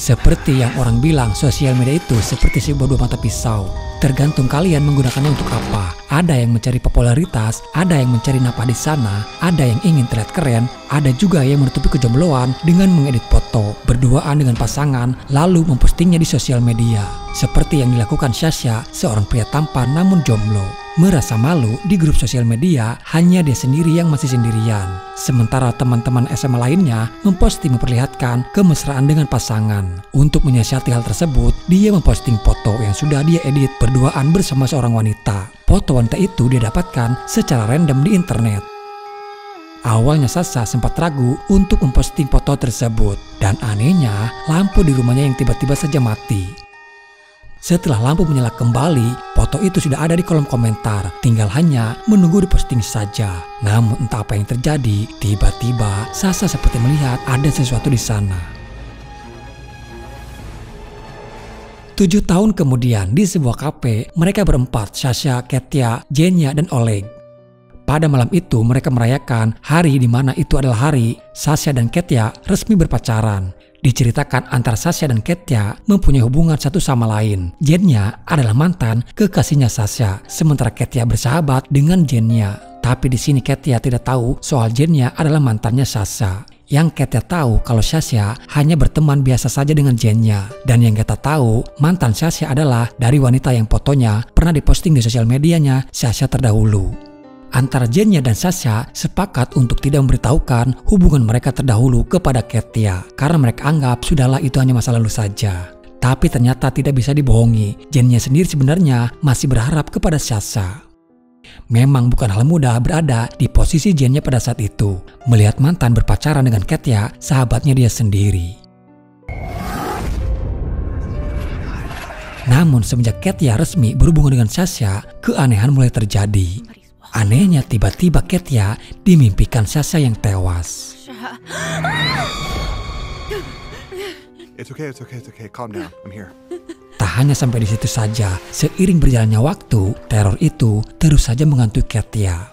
Seperti yang orang bilang, sosial media itu seperti sebuah dua mata pisau. Tergantung kalian menggunakannya untuk apa. Ada yang mencari popularitas, ada yang mencari nafkah di sana, ada yang ingin terlihat keren, ada juga yang menutupi kejombloan dengan mengedit foto, berduaan dengan pasangan, lalu mempostingnya di sosial media. Seperti yang dilakukan Sasha, seorang pria tampan namun jomblo. Merasa malu di grup sosial media, hanya dia sendiri yang masih sendirian. Sementara teman-teman SMA lainnya memposting memperlihatkan kemesraan dengan pasangan. Untuk menyiasati hal tersebut, dia memposting foto yang sudah dia edit berduaan bersama seorang wanita. Foto wanita itu dia dapatkan secara random di internet. Awalnya Sasha sempat ragu untuk memposting foto tersebut. Dan anehnya, lampu di rumahnya yang tiba-tiba saja mati. Setelah lampu menyala kembali, foto itu sudah ada di kolom komentar, tinggal hanya menunggu diposting saja. Namun entah apa yang terjadi, tiba-tiba Sasha seperti melihat ada sesuatu di sana. 7 tahun kemudian di sebuah kafe, mereka berempat, Sasha, Katya, Jenya, dan Oleg. Pada malam itu mereka merayakan hari di mana itu adalah hari Sasha dan Katya resmi berpacaran. Diceritakan antara Sasha dan Katya mempunyai hubungan satu sama lain. Jenya adalah mantan kekasihnya Sasha, sementara Katya bersahabat dengan Jenya. Tapi di sini Katya tidak tahu soal Jenya adalah mantannya Sasha. Yang Katya tahu kalau Sasha hanya berteman biasa saja dengan Jenya. Dan yang Katya tahu, mantan Sasha adalah dari wanita yang fotonya pernah diposting di sosial medianya Sasha terdahulu. Antara Jenya dan Sasha sepakat untuk tidak memberitahukan hubungan mereka terdahulu kepada Katya karena mereka anggap sudahlah itu hanya masa lalu saja. Tapi ternyata tidak bisa dibohongi, Jenya sendiri sebenarnya masih berharap kepada Sasha. Memang bukan hal mudah berada di posisi Jenya pada saat itu, melihat mantan berpacaran dengan Katya, sahabatnya dia sendiri. Namun semenjak Katya resmi berhubungan dengan Sasha, keanehan mulai terjadi. Anehnya tiba-tiba Katya dimimpikan Sasha yang tewas. It's okay. Calm down. I'm here. Tak hanya sampai di situ saja, seiring berjalannya waktu, teror itu terus saja menghantui Katya.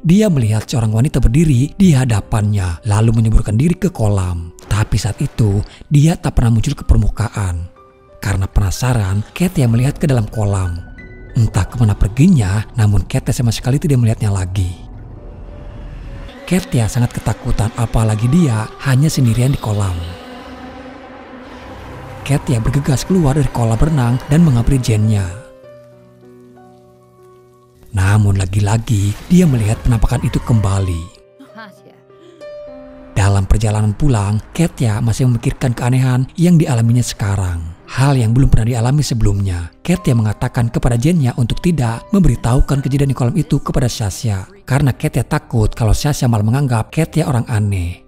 Dia melihat seorang wanita berdiri di hadapannya, lalu menyeburkan diri ke kolam. Tapi saat itu, dia tak pernah muncul ke permukaan. Karena penasaran, Katya melihat ke dalam kolam. Entah kemana perginya, namun Katya sama sekali tidak melihatnya lagi. Katya sangat ketakutan, apalagi dia hanya sendirian di kolam. Katya bergegas keluar dari kolam renang dan menghampiri Jenya. Namun lagi-lagi dia melihat penampakan itu kembali. Dalam perjalanan pulang, Katya masih memikirkan keanehan yang dialaminya sekarang. Hal yang belum pernah dialami sebelumnya. Katya mengatakan kepada Jenya untuk tidak memberitahukan kejadian di kolam itu kepada Sasha. Karena Katya takut kalau Sasha malah menganggap Katya orang aneh.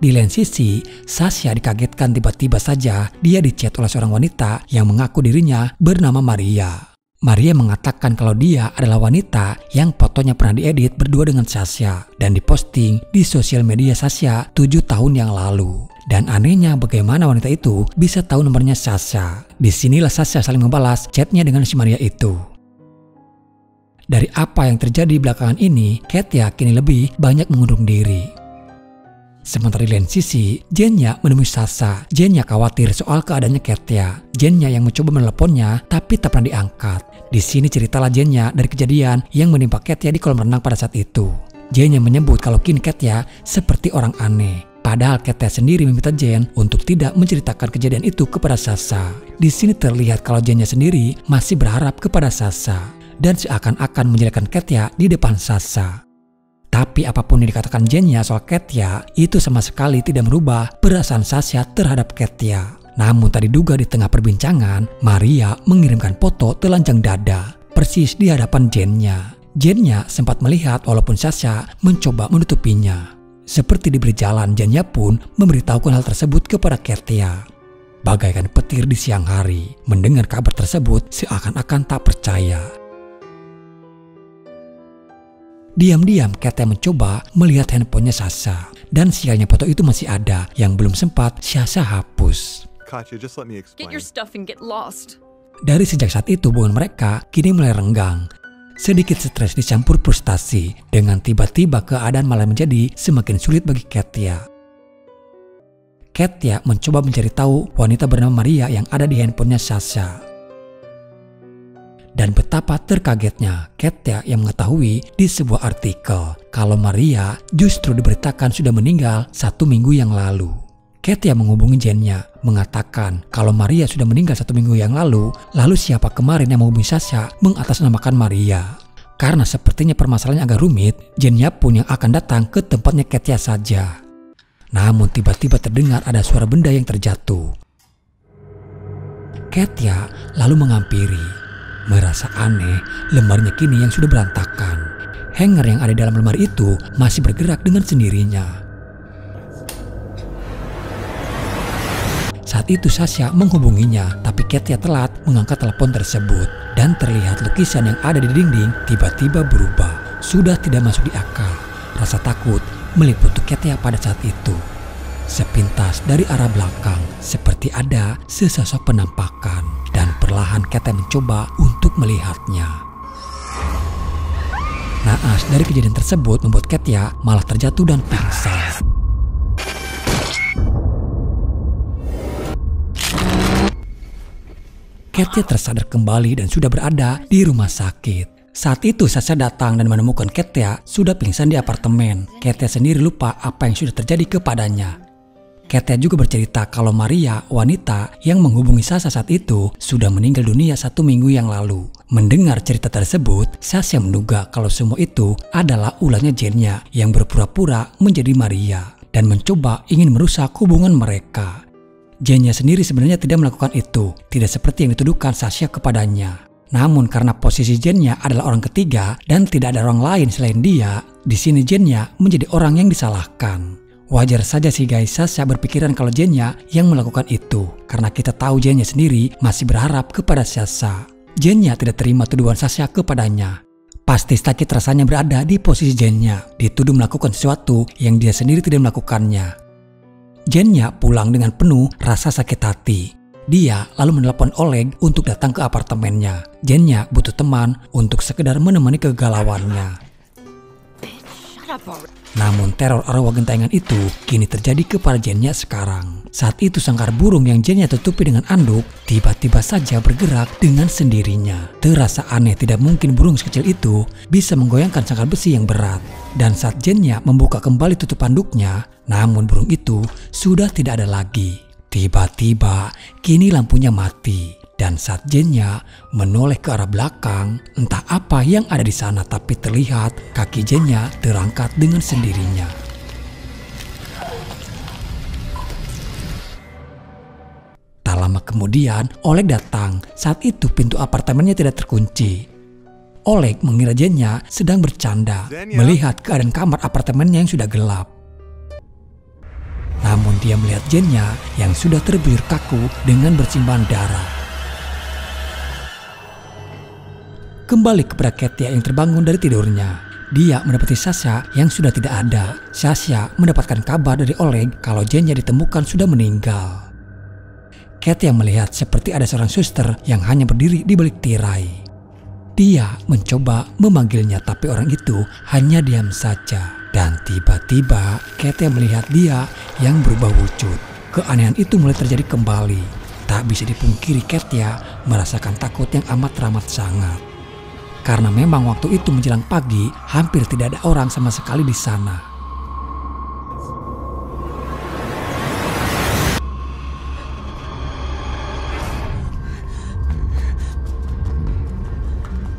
Di lain sisi, Sasha dikagetkan tiba-tiba saja dia dicat oleh seorang wanita yang mengaku dirinya bernama Maria. Maria mengatakan kalau dia adalah wanita yang fotonya pernah diedit berdua dengan Sasha dan diposting di sosial media Sasha 7 tahun yang lalu. Dan anehnya bagaimana wanita itu bisa tahu nomornya Sasha. Disinilah Sasha saling membalas chatnya dengan si Maria itu. Dari apa yang terjadi belakangan ini, Katya kini lebih banyak mengundurkan diri. Sementara di lain sisi, Jenya menemui Sasha. Jenya khawatir soal keadaannya Katya. Jenya yang mencoba meneleponnya tapi tak pernah diangkat. Di sini ceritalah Jenya dari kejadian yang menimpa Katya di kolam renang pada saat itu. Jenya menyebut kalau kini Katya seperti orang aneh. Padahal Katya sendiri meminta Jen untuk tidak menceritakan kejadian itu kepada Sasha. Di sini terlihat kalau Jenya sendiri masih berharap kepada Sasha dan seakan-akan menjelekkan Katya di depan Sasha. Tapi apapun yang dikatakan Jenya soal Katya, itu sama sekali tidak merubah perasaan Sasha terhadap Katya. Namun tak diduga di tengah perbincangan, Maria mengirimkan foto telanjang dada persis di hadapan Jenya. Jenya sempat melihat walaupun Sasha mencoba menutupinya. Seperti diberi jalan, Jenya pun memberitahukan hal tersebut kepada Katya. Bagaikan petir di siang hari, mendengar kabar tersebut seakan-akan tak percaya. Diam-diam Katya mencoba melihat handphonenya Sasha. Dan sialnya foto itu masih ada yang belum sempat Sasha hapus. Katya, just let me explain. Get your stuff and get lost. Dari sejak saat itu hubungan mereka kini mulai renggang. Sedikit stres dicampur frustasi, dengan tiba-tiba keadaan malah menjadi semakin sulit bagi Katya. Katya mencoba mencari tahu wanita bernama Maria yang ada di handphonenya Sasha. Dan betapa terkagetnya Katya yang mengetahui di sebuah artikel kalau Maria justru diberitakan sudah meninggal 1 minggu yang lalu. Katya menghubungi Jennya, mengatakan kalau Maria sudah meninggal 1 minggu yang lalu siapa kemarin yang menghubungi Sasha mengatasnamakan Maria. Karena sepertinya permasalahannya agak rumit, Jennya pun yang akan datang ke tempatnya Katya saja. Namun tiba-tiba terdengar ada suara benda yang terjatuh. Katya lalu menghampiri. Merasa aneh, lemarinya kini yang sudah berantakan. Hanger yang ada di dalam lemari itu masih bergerak dengan sendirinya. Saat itu Sasha menghubunginya, tapi Katya telat mengangkat telepon tersebut. Dan terlihat lukisan yang ada di dinding tiba-tiba berubah. Sudah tidak masuk di akal. Rasa takut meliputi Katya pada saat itu. Sepintas dari arah belakang, seperti ada sesosok penampakan. Dan perlahan Katya mencoba untuk melihatnya. Naas dari kejadian tersebut membuat Katya malah terjatuh dan pingsan. Katya tersadar kembali dan sudah berada di rumah sakit. Saat itu Sasha datang dan menemukan Katya sudah pingsan di apartemen. Katya sendiri lupa apa yang sudah terjadi kepadanya. Katya juga bercerita kalau Maria, wanita yang menghubungi Sasha saat itu, sudah meninggal dunia 1 minggu yang lalu. Mendengar cerita tersebut, Sasha menduga kalau semua itu adalah ulahnya Jennya yang berpura-pura menjadi Maria dan mencoba ingin merusak hubungan mereka. Jennya sendiri sebenarnya tidak melakukan itu, tidak seperti yang dituduhkan Sasha kepadanya. Namun karena posisi Jennya adalah orang ketiga dan tidak ada orang lain selain dia, di sini Jennya menjadi orang yang disalahkan. Wajar saja sih guys, Sasha berpikiran kalau Jennya yang melakukan itu. Karena kita tahu Jennya sendiri masih berharap kepada Sasha. Jennya tidak terima tuduhan Sasha kepadanya. Pasti sakit rasanya berada di posisi Jennya, dituduh melakukan sesuatu yang dia sendiri tidak melakukannya. Jennya pulang dengan penuh rasa sakit hati. Dia lalu menelepon Oleg untuk datang ke apartemennya. Jennya butuh teman untuk sekedar menemani kegalauannya. Namun teror arwah gentayangan itu kini terjadi kepada Jennya sekarang. Saat itu sangkar burung yang Jennya tutupi dengan anduk tiba-tiba saja bergerak dengan sendirinya. Terasa aneh, tidak mungkin burung sekecil itu bisa menggoyangkan sangkar besi yang berat. Dan saat Jennya membuka kembali tutup anduknya, namun burung itu sudah tidak ada lagi. Tiba-tiba kini lampunya mati. Dan saat Jennya menoleh ke arah belakang, entah apa yang ada di sana, tapi terlihat kaki Jennya terangkat dengan sendirinya. Tak lama kemudian, Oleg datang. Saat itu pintu apartemennya tidak terkunci. Oleg mengira Jennya sedang bercanda, melihat keadaan kamar apartemennya yang sudah gelap. Namun dia melihat Jennya yang sudah terbujur kaku dengan bersimbah darah. Kembali kepada Katya yang terbangun dari tidurnya. Dia mendapati Sasha yang sudah tidak ada. Sasha mendapatkan kabar dari Oleg kalau Jennya ditemukan sudah meninggal. Katya melihat seperti ada seorang suster yang hanya berdiri di balik tirai. Dia mencoba memanggilnya tapi orang itu hanya diam saja. Dan tiba-tiba Katya melihat dia yang berubah wujud. Keanehan itu mulai terjadi kembali. Tak bisa dipungkiri Katya merasakan takut yang amat sangat. Karena memang waktu itu menjelang pagi, hampir tidak ada orang sama sekali di sana.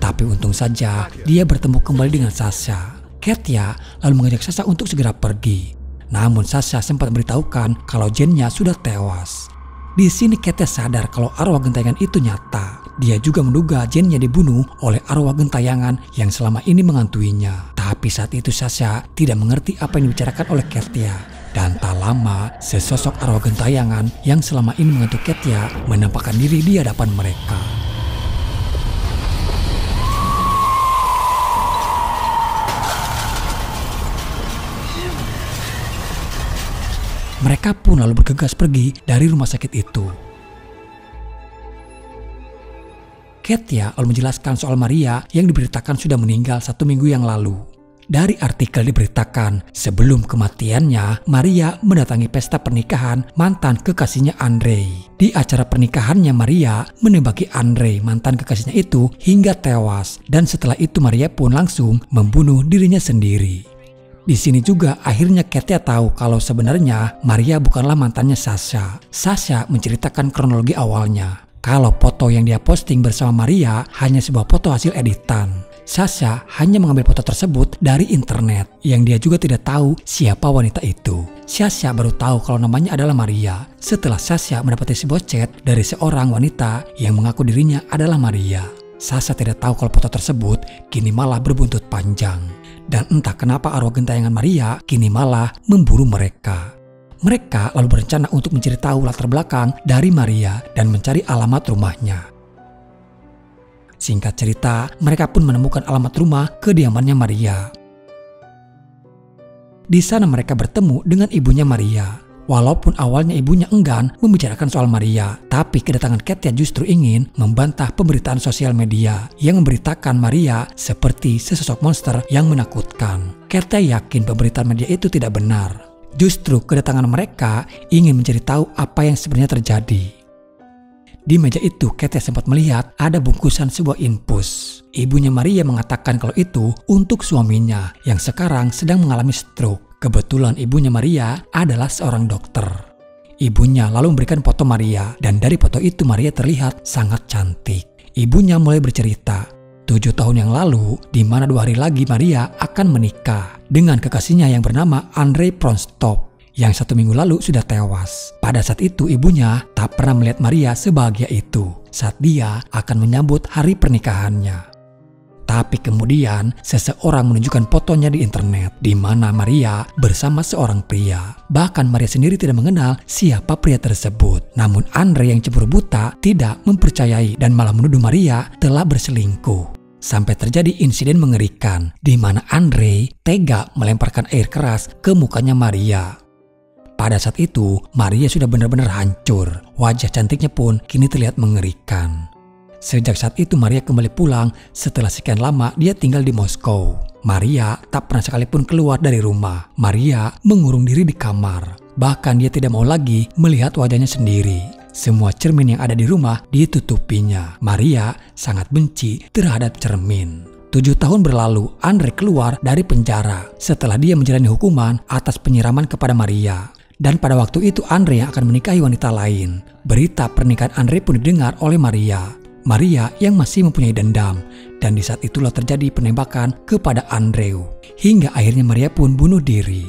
Tapi untung saja, dia bertemu kembali dengan Sasha. Katya lalu mengajak Sasha untuk segera pergi. Namun Sasha sempat memberitahukan kalau Jennya sudah tewas. Di sini Katya sadar kalau arwah gentayangan itu nyata. Dia juga menduga Jennya dibunuh oleh arwah gentayangan yang selama ini mengantuinya. Tapi saat itu Sasha tidak mengerti apa yang dibicarakan oleh Katya. Dan tak lama, sesosok arwah gentayangan yang selama ini mengantuk Katya menampakkan diri di hadapan mereka. Mereka pun lalu bergegas pergi dari rumah sakit itu. Katya lalu menjelaskan soal Maria yang diberitakan sudah meninggal 1 minggu yang lalu. Dari artikel diberitakan, sebelum kematiannya, Maria mendatangi pesta pernikahan mantan kekasihnya Andrei. Di acara pernikahannya, Maria menembaki Andrei, mantan kekasihnya itu, hingga tewas. Dan setelah itu Maria pun langsung membunuh dirinya sendiri. Di sini juga akhirnya Katya tahu kalau sebenarnya Maria bukanlah mantannya Sasha. Sasha menceritakan kronologi awalnya. Kalau foto yang dia posting bersama Maria hanya sebuah foto hasil editan. Sasha hanya mengambil foto tersebut dari internet yang dia juga tidak tahu siapa wanita itu. Sasha baru tahu kalau namanya adalah Maria setelah Sasha mendapati sebuah chat dari seorang wanita yang mengaku dirinya adalah Maria. Sasha tidak tahu kalau foto tersebut kini malah berbuntut panjang. Dan entah kenapa arwah gentayangan Maria kini malah memburu mereka. Mereka lalu berencana untuk mencari tahu latar belakang dari Maria dan mencari alamat rumahnya. Singkat cerita, mereka pun menemukan alamat rumah kediamannya Maria. Di sana mereka bertemu dengan ibunya Maria. Walaupun awalnya ibunya enggan membicarakan soal Maria, tapi kedatangan Katya justru ingin membantah pemberitaan sosial media yang memberitakan Maria seperti sesosok monster yang menakutkan. Katya yakin pemberitaan media itu tidak benar. Justru kedatangan mereka ingin mencari tahu apa yang sebenarnya terjadi. Di meja itu, Katya sempat melihat ada bungkusan sebuah infus. Ibunya Maria mengatakan kalau itu untuk suaminya yang sekarang sedang mengalami stroke. Kebetulan ibunya Maria adalah seorang dokter. Ibunya lalu memberikan foto Maria dan dari foto itu Maria terlihat sangat cantik. Ibunya mulai bercerita, 7 tahun yang lalu di mana 2 hari lagi Maria akan menikah dengan kekasihnya yang bernama Andrei Pronstov. Yang 1 minggu lalu sudah tewas. Pada saat itu ibunya tak pernah melihat Maria sebahagia itu saat dia akan menyambut hari pernikahannya. Tapi kemudian seseorang menunjukkan fotonya di internet di mana Maria bersama seorang pria. Bahkan Maria sendiri tidak mengenal siapa pria tersebut. Namun Andrei yang cemburu buta tidak mempercayai dan malah menuduh Maria telah berselingkuh. Sampai terjadi insiden mengerikan di mana Andrei tega melemparkan air keras ke mukanya Maria. Pada saat itu, Maria sudah benar-benar hancur. Wajah cantiknya pun kini terlihat mengerikan. Sejak saat itu Maria kembali pulang setelah sekian lama dia tinggal di Moskow. Maria tak pernah sekalipun keluar dari rumah. Maria mengurung diri di kamar. Bahkan dia tidak mau lagi melihat wajahnya sendiri. Semua cermin yang ada di rumah ditutupinya. Maria sangat benci terhadap cermin. 7 tahun berlalu, Andrei keluar dari penjara setelah dia menjalani hukuman atas penyiraman kepada Maria. Dan pada waktu itu Andrei yang akan menikahi wanita lain. Berita pernikahan Andrei pun didengar oleh Maria. Maria yang masih mempunyai dendam. Dan di saat itulah terjadi penembakan kepada Andreu. Hingga akhirnya Maria pun bunuh diri.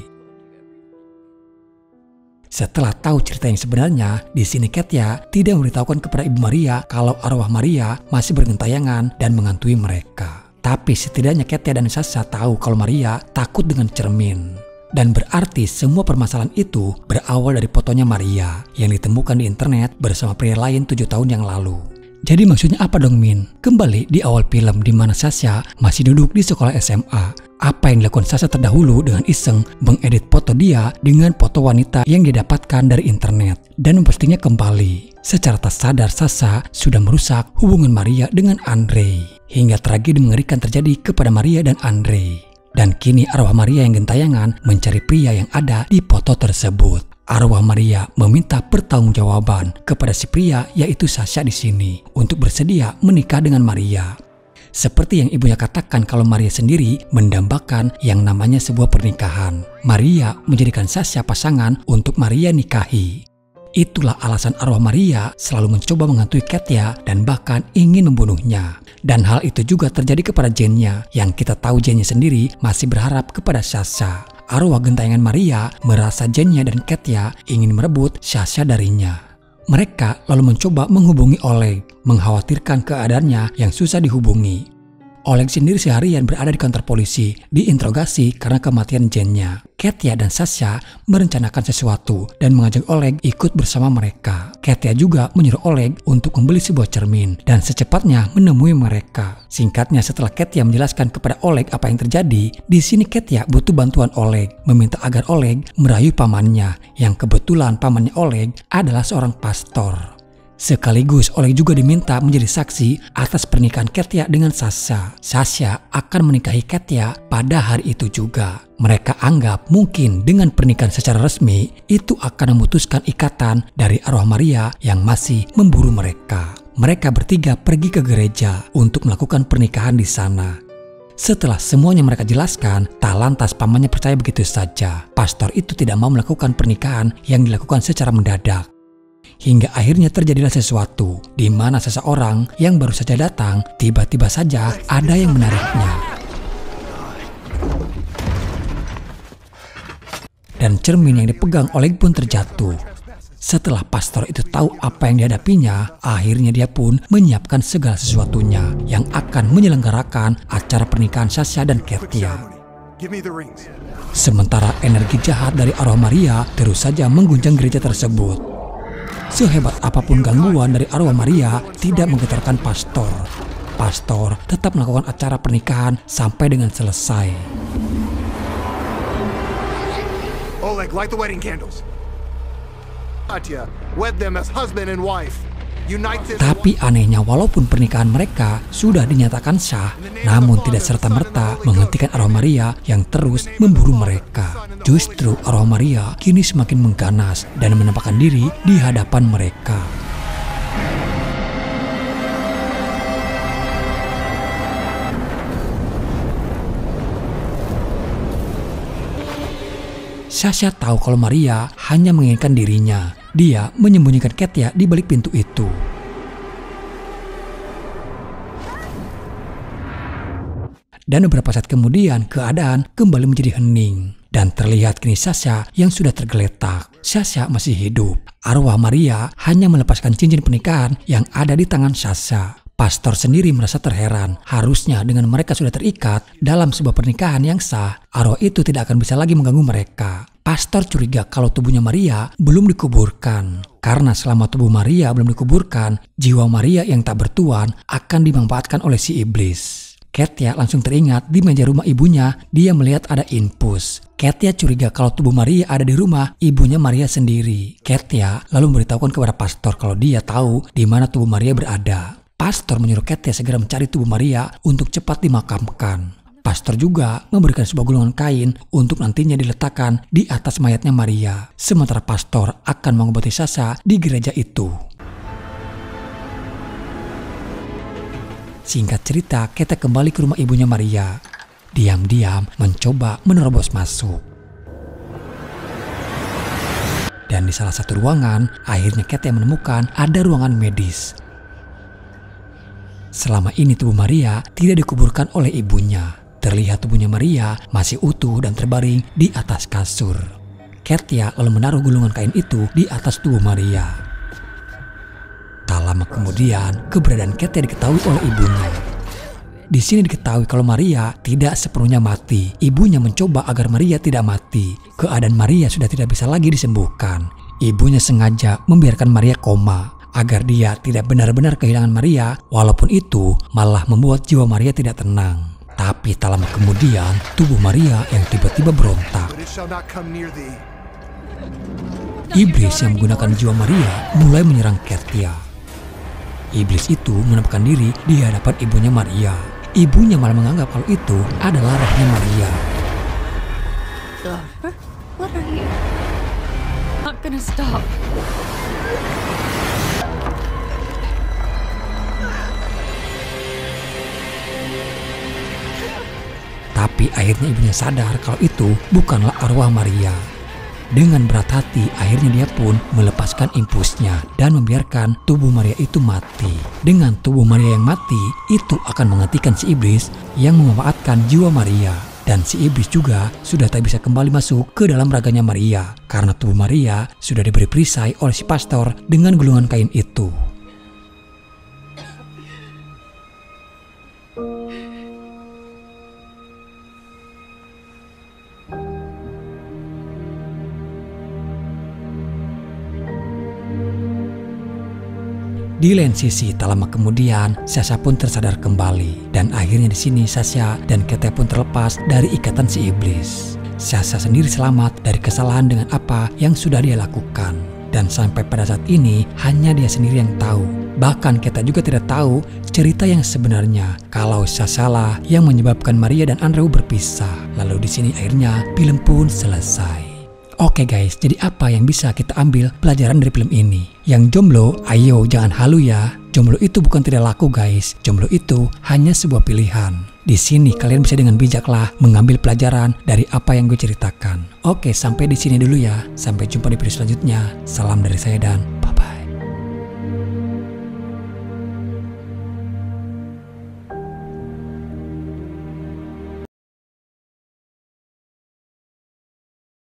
Setelah tahu cerita yang sebenarnya, di sini Katya tidak memberitahukan kepada ibu Maria kalau arwah Maria masih bergentayangan dan menghantui mereka. Tapi setidaknya Katya dan Sasha tahu kalau Maria takut dengan cermin. Dan berarti semua permasalahan itu berawal dari fotonya Maria yang ditemukan di internet bersama pria lain 7 tahun yang lalu. Jadi maksudnya apa dong Min? Kembali di awal film di mana Sasha masih duduk di sekolah SMA. Apa yang dilakukan Sasha terdahulu dengan iseng mengedit foto dia dengan foto wanita yang didapatkan dari internet dan mempostingnya kembali. Secara tak sadar Sasha sudah merusak hubungan Maria dengan Andrei. Hingga tragedi mengerikan terjadi kepada Maria dan Andrei. Dan kini arwah Maria yang gentayangan mencari pria yang ada di foto tersebut. Arwah Maria meminta pertanggungjawaban kepada si pria yaitu Sasha di sini untuk bersedia menikah dengan Maria. Seperti yang ibunya katakan kalau Maria sendiri mendambakan yang namanya sebuah pernikahan. Maria menjadikan Sasha pasangan untuk Maria nikahi. Itulah alasan arwah Maria selalu mencoba menghantui Katya dan bahkan ingin membunuhnya. Dan hal itu juga terjadi kepada Jenya yang kita tahu Jenya sendiri masih berharap kepada Sasha. Arwah gentayangan Maria merasa Jenya dan Katya ingin merebut Sasha darinya. Mereka lalu mencoba menghubungi Oleg, mengkhawatirkan keadaannya yang susah dihubungi. Oleg sendiri seharian berada di kantor polisi, diinterogasi karena kematian Jenya. Katya dan Sasha merencanakan sesuatu dan mengajak Oleg ikut bersama mereka. Katya juga menyuruh Oleg untuk membeli sebuah cermin dan secepatnya menemui mereka. Singkatnya setelah Katya menjelaskan kepada Oleg apa yang terjadi, di sini Katya butuh bantuan Oleg, meminta agar Oleg merayu pamannya, yang kebetulan pamannya Oleg adalah seorang pastor. Sekaligus Oleg juga diminta menjadi saksi atas pernikahan Katya dengan Sasha. Sasha akan menikahi Katya pada hari itu juga. Mereka anggap mungkin dengan pernikahan secara resmi itu akan memutuskan ikatan dari arwah Maria yang masih memburu mereka. Mereka bertiga pergi ke gereja untuk melakukan pernikahan di sana. Setelah semuanya mereka jelaskan, tak lantas pamannya percaya begitu saja. Pastor itu tidak mau melakukan pernikahan yang dilakukan secara mendadak. Hingga akhirnya terjadilah sesuatu di mana seseorang yang baru saja datang tiba-tiba saja ada yang menariknya. Dan cermin yang dipegang Oleg pun terjatuh. Setelah pastor itu tahu apa yang dihadapinya, akhirnya dia pun menyiapkan segala sesuatunya yang akan menyelenggarakan acara pernikahan Sasha dan Katya. Sementara energi jahat dari arwah Maria terus saja mengguncang gereja tersebut. Sehebat apapun gangguan dari arwah Maria tidak menggetarkan pastor. Pastor tetap melakukan acara pernikahan sampai dengan selesai. Oleg, light the wedding candles. Katya, wed them as husband and wife. Tapi anehnya walaupun pernikahan mereka sudah dinyatakan sah, namun tidak serta-merta menghentikan arwah Maria yang terus memburu mereka. Justru arwah Maria kini semakin mengganas dan menampakkan diri di hadapan mereka. Sasha tahu kalau Maria hanya menginginkan dirinya. Dia menyembunyikan Katya di balik pintu itu. Dan beberapa saat kemudian keadaan kembali menjadi hening. Dan terlihat kini Sasha yang sudah tergeletak. Sasha masih hidup. Arwah Maria hanya melepaskan cincin pernikahan yang ada di tangan Sasha. Pastor sendiri merasa terheran. Harusnya dengan mereka sudah terikat dalam sebuah pernikahan yang sah, arwah itu tidak akan bisa lagi mengganggu mereka. Pastor curiga kalau tubuhnya Maria belum dikuburkan. Karena selama tubuh Maria belum dikuburkan, jiwa Maria yang tak bertuan akan dimanfaatkan oleh si iblis. Katya langsung teringat di meja rumah ibunya, dia melihat ada infus. Katya curiga kalau tubuh Maria ada di rumah ibunya Maria sendiri. Katya lalu memberitahukan kepada pastor kalau dia tahu di mana tubuh Maria berada. Pastor menyuruh Katya segera mencari tubuh Maria untuk cepat dimakamkan. Pastor juga memberikan sebuah gulungan kain untuk nantinya diletakkan di atas mayatnya Maria. Sementara pastor akan mengobati Sasha di gereja itu. Singkat cerita, Katya kembali ke rumah ibunya Maria. Diam-diam mencoba menerobos masuk. Dan di salah satu ruangan, akhirnya Katya menemukan ada ruangan medis. Selama ini tubuh Maria tidak dikuburkan oleh ibunya. Terlihat tubuhnya Maria masih utuh dan terbaring di atas kasur. Katya lalu menaruh gulungan kain itu di atas tubuh Maria. Tak lama kemudian, keberadaan Katya diketahui oleh ibunya. Di sini diketahui kalau Maria tidak sepenuhnya mati. Ibunya mencoba agar Maria tidak mati. Keadaan Maria sudah tidak bisa lagi disembuhkan. Ibunya sengaja membiarkan Maria koma agar dia tidak benar-benar kehilangan Maria, walaupun itu malah membuat jiwa Maria tidak tenang. Tapi tak lama kemudian, tubuh Maria yang tiba-tiba berontak. Iblis yang menggunakan jiwa Maria mulai menyerang Katya. Iblis itu menampakkan diri di hadapan ibunya Maria. Ibunya malah menganggap kalau itu adalah rohnya Maria. Daughter, what are you? Not gonna stop. Tapi akhirnya ibunya sadar kalau itu bukanlah arwah Maria. Dengan berat hati, akhirnya dia pun melepaskan impulsnya dan membiarkan tubuh Maria itu mati. Dengan tubuh Maria yang mati, itu akan menghentikan si iblis yang memanfaatkan jiwa Maria. Dan si iblis juga sudah tak bisa kembali masuk ke dalam raganya Maria, karena tubuh Maria sudah diberi perisai oleh si pastor dengan gulungan kain itu. Di lain sisi, tak lama kemudian, Sasha pun tersadar kembali. Dan akhirnya di sini Sasha dan Katya pun terlepas dari ikatan si iblis. Sasha sendiri selamat dari kesalahan dengan apa yang sudah dia lakukan. Dan sampai pada saat ini, hanya dia sendiri yang tahu. Bahkan kita juga tidak tahu cerita yang sebenarnya kalau Sasala yang menyebabkan Maria dan Andrew berpisah. Lalu di sini akhirnya film pun selesai. Oke guys, jadi apa yang bisa kita ambil pelajaran dari film ini? Yang jomblo, ayo jangan halu ya. Jomblo itu bukan tidak laku guys. Jomblo itu hanya sebuah pilihan. Di sini kalian bisa dengan bijaklah mengambil pelajaran dari apa yang gue ceritakan. Oke, sampai di sini dulu ya. Sampai jumpa di video selanjutnya. Salam dari saya dan